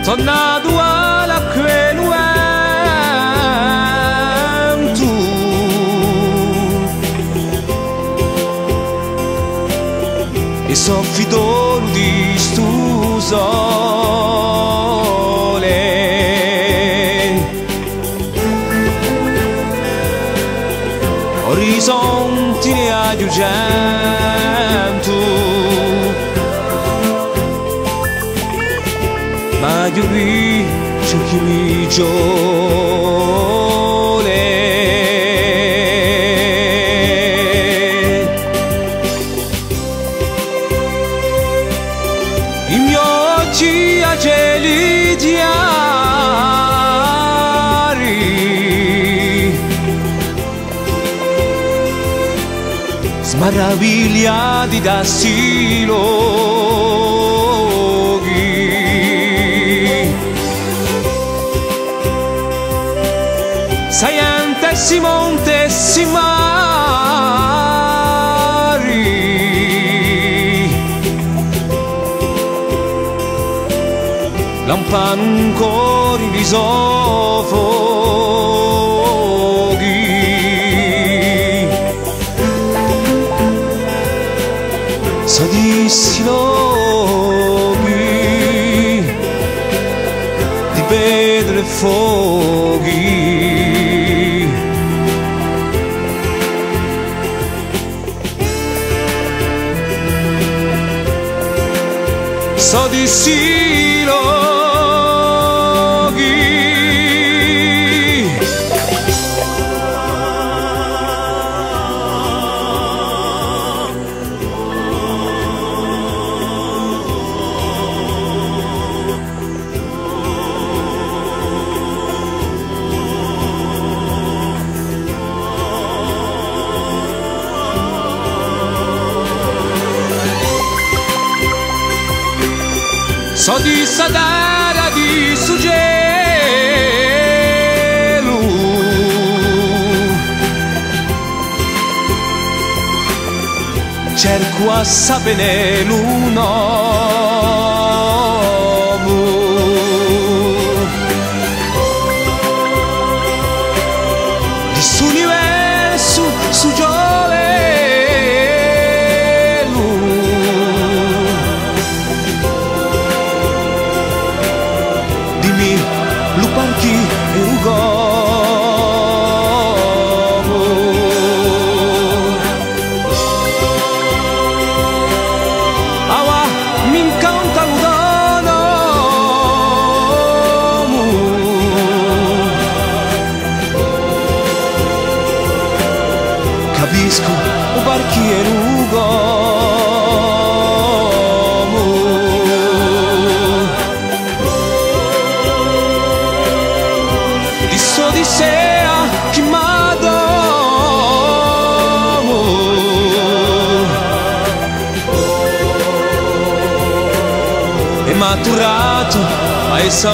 tornado a quello vento e soffido di stu sole orizzonti ne aggiungendo ma io qui c'è chi mi giole i miei occhi a geli diari smaravigliati da silo saiantessi montessi mari lampano ancora di sofoghi sadissi loghi di pedre e fuochi so di sì loghi so di sadara di sugelu cerco a sapere l'uomo di s'universo su lo parchi e ugomo awa min canta l'ugomo capisco o parchi e ugomo Odissea che m'adomo è maturato a essa